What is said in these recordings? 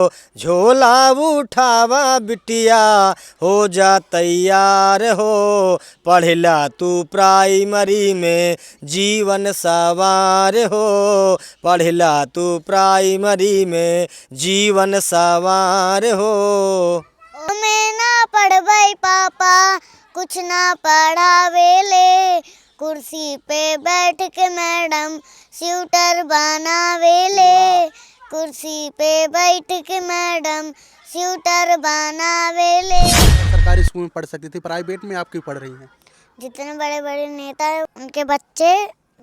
झोला उठावा बिटिया हो जा तैयार हो, पढ़ला तू प्राइमरी में जीवन सवार हो, पढ़ला तू प्राइमरी में जीवन सवार हो। मैं ना पढ़बई पापा कुछ ना पढ़ावेले, कुर्सी पे बैठ के मैडम स्वेटर बनावेले, कुर्सी पे बैठ के मैडम स्वेटर बनावेले। सरकारी स्कूल में पढ़ सकती थी, प्राइवेट में आप क्यों पढ़ रही हैं? जितने बड़े बड़े नेता हैं उनके बच्चे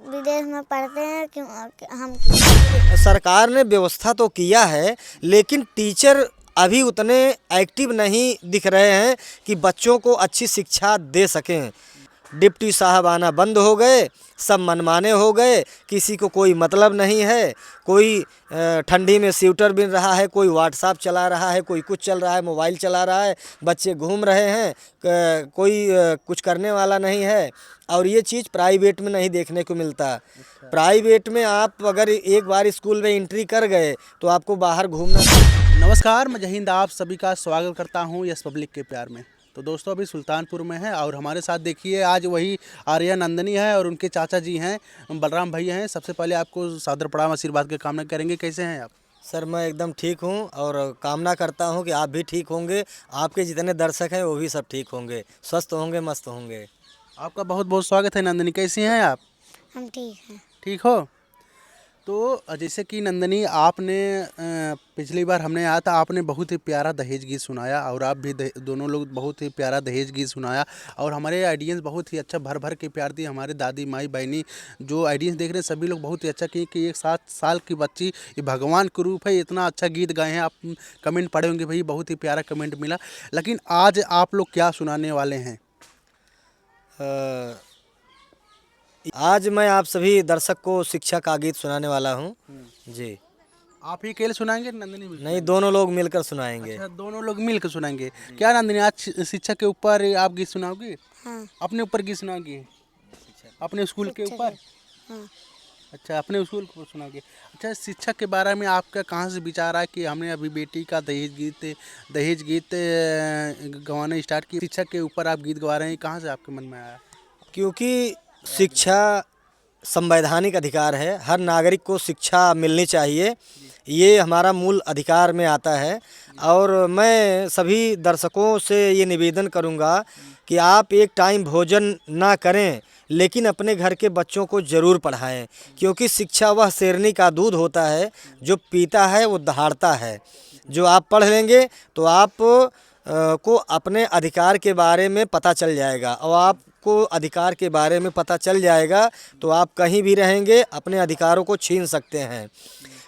विदेश में पढ़ते हैं, क्यों हम क्यों? सरकार ने व्यवस्था तो किया है, लेकिन टीचर अभी उतने एक्टिव नहीं दिख रहे हैं कि बच्चों को अच्छी शिक्षा दे सकें। डिप्टी साहब आना बंद हो गए, सब मनमाने हो गए, किसी को कोई मतलब नहीं है। कोई ठंडी में स्वेटर बिन रहा है, कोई व्हाट्सएप चला रहा है, कोई कुछ चल रहा है, मोबाइल चला रहा है, बच्चे घूम रहे हैं, कोई कुछ करने वाला नहीं है। और ये चीज़ प्राइवेट में नहीं देखने को मिलता। प्राइवेट में आप अगर एक बार स्कूल में एंट्री कर गए तो आपको बाहर घूमना। नमस्कार, मैं जहींद आप सभी का स्वागत करता हूं यस पब्लिक के प्यार में। तो दोस्तों अभी सुल्तानपुर में है और हमारे साथ देखिए आज वही आर्या नंदनी है और उनके चाचा जी हैं बलराम भैया हैं। सबसे पहले आपको सादर प्रणाम आशीर्वाद की कामना करेंगे। कैसे हैं आप? सर मैं एकदम ठीक हूँ और कामना करता हूँ कि आप भी ठीक होंगे, आपके जितने दर्शक हैं वो भी सब ठीक होंगे, स्वस्थ होंगे, मस्त होंगे। आपका बहुत बहुत स्वागत है नंदनी। कैसी हैं आप? हम ठीक हैं। ठीक हो? तो जैसे कि नंदनी आपने पिछली बार हमने आया था, आपने बहुत ही प्यारा दहेज गीत सुनाया और आप भी दोनों लोग बहुत ही प्यारा दहेज गीत सुनाया और हमारे ऑडियंस बहुत ही अच्छा भर भर के प्यार दी। हमारे दादी माई बहनी जो ऑडियंस देख रहे हैं सभी लोग बहुत ही अच्छा किए कि एक 7 साल की बच्ची ये भगवान के रूप है, इतना अच्छा गीत गाए हैं। आप कमेंट पढ़े होंगे, भाई बहुत ही प्यारा कमेंट मिला। लेकिन आज आप लोग क्या सुनाने वाले हैं? आज मैं आप सभी दर्शक को शिक्षा का गीत सुनाने वाला हूँ जी। आप ही अकेले सुनाएंगे नंदनी भी? नहीं, दोनों लोग मिलकर सुनाएंगे। अच्छा, दोनों लोग मिलकर सुनाएंगे। क्या नंदनी आज शिक्षा के ऊपर आप गीत सुनाओगे? हाँ। अपने ऊपर गीत सुनाओगे? अपने स्कूल के ऊपर? हाँ। अच्छा, अपने स्कूल को सुनाओगे। अच्छा, शिक्षा के बारे में आपका कहाँ से विचार आया कि हमने अभी बेटी का दहेज गीत गवाना स्टार्ट किया? शिक्षा के ऊपर आप गीत गवा रहे हैं, कहाँ से आपके मन में आया? क्योंकि शिक्षा संवैधानिक अधिकार है, हर नागरिक को शिक्षा मिलनी चाहिए, ये हमारा मूल अधिकार में आता है। और मैं सभी दर्शकों से ये निवेदन करूंगा कि आप एक टाइम भोजन ना करें लेकिन अपने घर के बच्चों को ज़रूर पढ़ाएं, क्योंकि शिक्षा वह शेरनी का दूध होता है, जो पीता है वो दहाड़ता है। जो आप पढ़ लेंगे तो आप को अपने अधिकार के बारे में पता चल जाएगा, और आपको अधिकार के बारे में पता चल जाएगा तो आप कहीं भी रहेंगे अपने अधिकारों को छीन सकते हैं।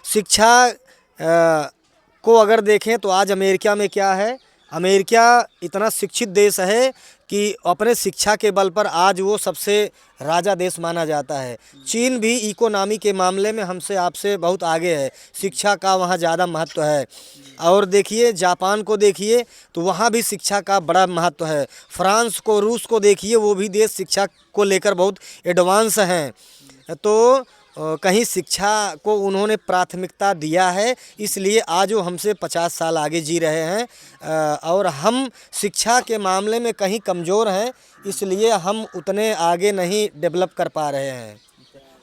शिक्षा को अगर देखें तो आज अमेरिका में क्या है, अमेरिका इतना शिक्षित देश है कि अपने शिक्षा के बल पर आज वो सबसे राजा देश माना जाता है। चीन भी इकोनॉमी के मामले में हमसे आपसे बहुत आगे है, शिक्षा का वहाँ ज़्यादा महत्व है। और देखिए जापान को देखिए तो वहाँ भी शिक्षा का बड़ा महत्व है। फ्रांस को, रूस को देखिए, वो भी देश शिक्षा को लेकर बहुत एडवांस हैं। तो कहीं शिक्षा को उन्होंने प्राथमिकता दिया है, इसलिए आज वो हमसे 50 साल आगे जी रहे हैं। और हम शिक्षा के मामले में कहीं कमज़ोर हैं, इसलिए हम उतने आगे नहीं डेवलप कर पा रहे हैं।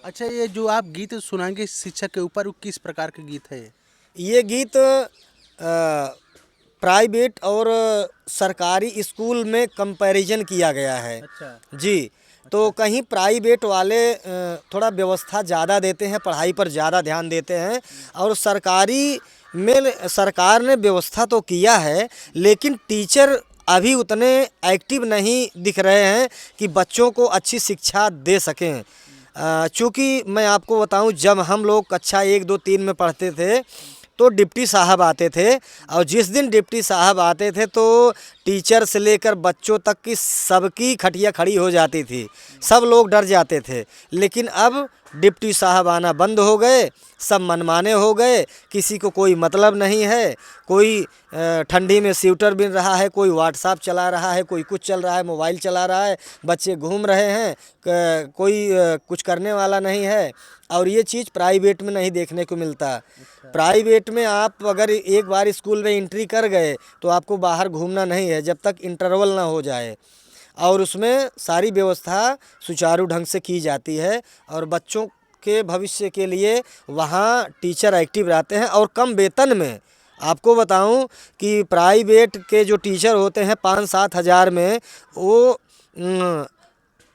अच्छा, ये जो आप गीत सुनाएंगे शिक्षा के ऊपर, वो किस प्रकार के गीत है? ये गीत प्राइवेट और सरकारी स्कूल में कंपैरिजन किया गया है। अच्छा जी। तो कहीं प्राइवेट वाले थोड़ा व्यवस्था ज़्यादा देते हैं, पढ़ाई पर ज़्यादा ध्यान देते हैं, और सरकारी में सरकार ने व्यवस्था तो किया है लेकिन टीचर अभी उतने एक्टिव नहीं दिख रहे हैं कि बच्चों को अच्छी शिक्षा दे सकें। चूँकि मैं आपको बताऊं, जब हम लोग कक्षा 1, 2, 3 में पढ़ते थे तो डिप्टी साहब आते थे, और जिस दिन डिप्टी साहब आते थे तो टीचर से लेकर बच्चों तक की सबकी खटिया खड़ी हो जाती थी, सब लोग डर जाते थे। लेकिन अब डिप्टी साहब आना बंद हो गए, सब मनमाने हो गए, किसी को कोई मतलब नहीं है। कोई ठंडी में स्वेटर बिन रहा है, कोई व्हाट्सएप चला रहा है, कोई कुछ चल रहा है, मोबाइल चला रहा है, बच्चे घूम रहे हैं, कोई कुछ करने वाला नहीं है। और ये चीज़ प्राइवेट में नहीं देखने को मिलता। प्राइवेट में आप अगर एक बार स्कूल में एंट्री कर गए तो आपको बाहर घूमना नहीं है जब तक इंटरवल ना हो जाए, और उसमें सारी व्यवस्था सुचारू ढंग से की जाती है और बच्चों के भविष्य के लिए वहाँ टीचर एक्टिव रहते हैं और कम वेतन में। आपको बताऊं कि प्राइवेट के जो टीचर होते हैं 5-7 हज़ार में वो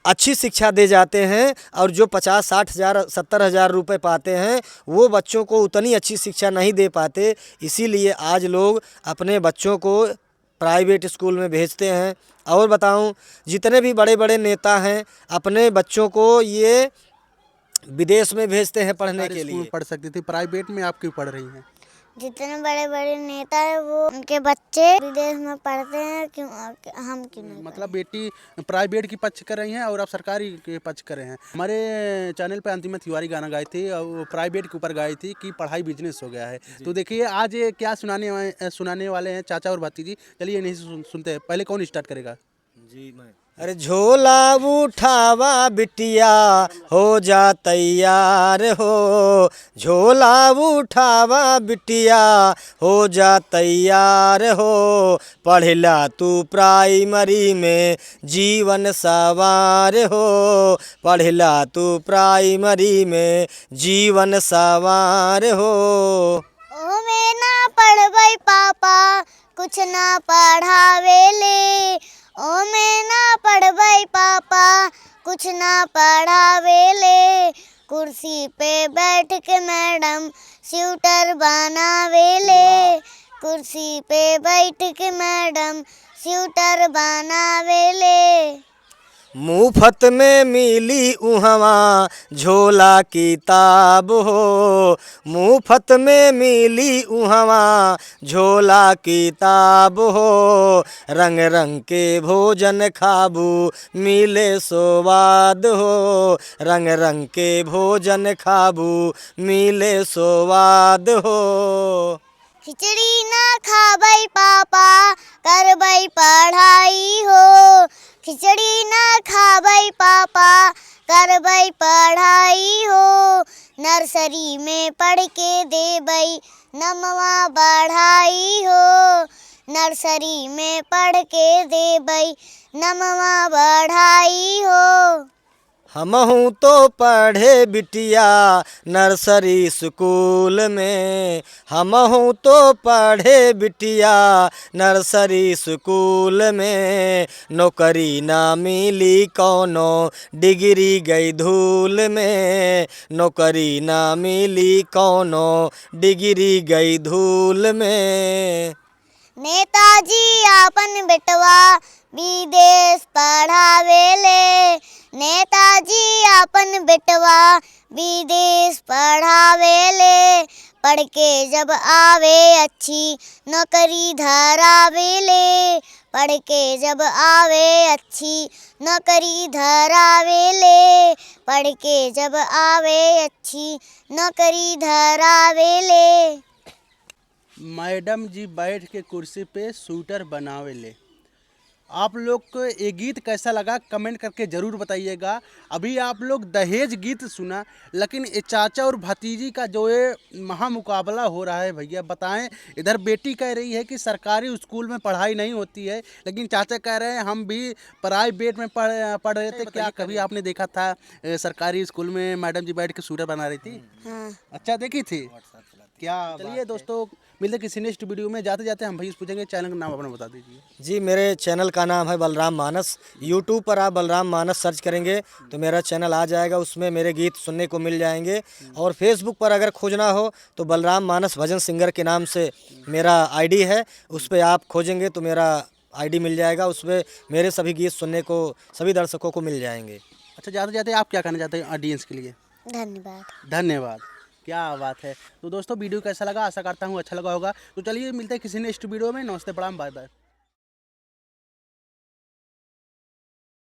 अच्छी शिक्षा दे जाते हैं, और जो 50-60 हज़ार 70 हज़ार रुपये पाते हैं वो बच्चों को उतनी अच्छी शिक्षा नहीं दे पाते। इसीलिए आज लोग अपने बच्चों को प्राइवेट स्कूल में भेजते हैं। और बताऊं, जितने भी बड़े बड़े नेता हैं अपने बच्चों को ये विदेश में भेजते हैं पढ़ने के स्कूल लिए। पढ़ सकती थी, प्राइवेट में आप क्यों पढ़ रही हैं? जितने बड़े बड़े नेता है वो उनके बच्चे विदेश में पढ़ते हैं, क्यों हम क्यों नहीं? मतलब बेटी प्राइवेट की पक्ष कर रही हैं और आप सरकारी के पक्ष कर रहे हैं। हमारे चैनल पे अंतिमा तिवारी गाना गाई थी और वो प्राइवेट के ऊपर गाई थी कि पढ़ाई बिजनेस हो गया है। तो देखिए आज ये क्या सुनाने वाले हैं चाचा और भतीजी। चलिए नहीं सुनते हैं। पहले कौन स्टार्ट करेगा? जी मैं। अरे झोला उठावा बिटिया हो जा तैयार हो, झोला उठावा बिटिया हो जा तैयार हो, पढ़ला तू प्राइमरी में जीवन सवार हो, पढ़ला तू प्राइमरी में जीवन सवार हो। ओ मैं ना पढ़बई पापा कुछ ना पढ़ावेले, ओ मैं ना पढ़बई पापा कुछ ना पढ़ावेले, कुर्सी पे बैठ के मैडम स्वेटर बनावेले, कुर्सी पे बैठ के मैडम स्वेटर बनावेले। मुफ्त में मिली उहवा झोला किताब हो, मुफ्त में मिली उहवा झोला किताब हो, रंग रंग के भोजन खाबू मिले स्वाद हो, रंग रंग के भोजन खाबू मिले स्वाद हो। खिचड़ी ना खाबई पापा करबई पढ़ाई हो, खिचड़ी ना खाबई पापा करबई पढ़ाई हो, नर्सरी में पढ़ के देबई नमवा बढ़ाई हो, नर्सरी में पढ़ के देबई नमवा बढ़ाई हो। हमहूँ तो पढ़े बिटिया नर्सरी स्कूल में, हमहूँ तो पढ़े बिटिया नर्सरी स्कूल में, नौकरी ना मिली कौनो डिग्री गई धूल में, नौकरी ना मिली कौनो डिग्री गई धूल में। नेताजी आपन बेटवा विदेश पढ़ावेले, नेताजी आपन बेटवा विदेश पढ़ावेले, पढ़ के जब आवे अच्छी नौकरी धरावेले, पढ़ के जब आवे अच्छी नौकरी धरावेले, पढ़ के जब आवे अच्छी नौकरी धरावेले। मैडम जी बैठ के कुर्सी पे स्वेटर बनावेले। आप लोग को ये गीत कैसा लगा कमेंट करके ज़रूर बताइएगा। अभी आप लोग दहेज गीत सुना, लेकिन ये चाचा और भतीजी का जो ये महामुकाबला हो रहा है भैया बताएं। इधर बेटी कह रही है कि सरकारी स्कूल में पढ़ाई नहीं होती है, लेकिन चाचा कह रहे हैं हम भी प्राइवेट में पढ़ रहे थे। क्या कभी आपने देखा था सरकारी स्कूल में मैडम जी बैठ के स्वेटर बना रही थी? हाँ। अच्छा देखी थी क्या? चलिए दोस्तों मिलते किसी नेक्स्ट वीडियो में। जाते जाते हम भैया पूछेंगे चैनल का नाम अपना बता दीजिए। जी मेरे चैनल का नाम है बलराम मानस। यूट्यूब पर आप बलराम मानस सर्च करेंगे तो मेरा चैनल आ जाएगा, उसमें मेरे गीत सुनने को मिल जाएंगे। और फेसबुक पर अगर खोजना हो तो बलराम मानस भजन सिंगर के नाम से मेरा आईडी है, उस पर आप खोजेंगे तो मेरा आईडी मिल जाएगा, उसमें मेरे सभी गीत सुनने को सभी दर्शकों को मिल जाएंगे। अच्छा जाते जाते आप क्या कहना चाहते हैं ऑडियंस के लिए? धन्यवाद। धन्यवाद। क्या बात है। तो दोस्तों वीडियो कैसा लगा, आशा करता हूँ अच्छा लगा होगा। तो चलिए मिलते हैं किसी नेक्स्ट वीडियो में। नमस्ते, प्रणाम, बाय बाय।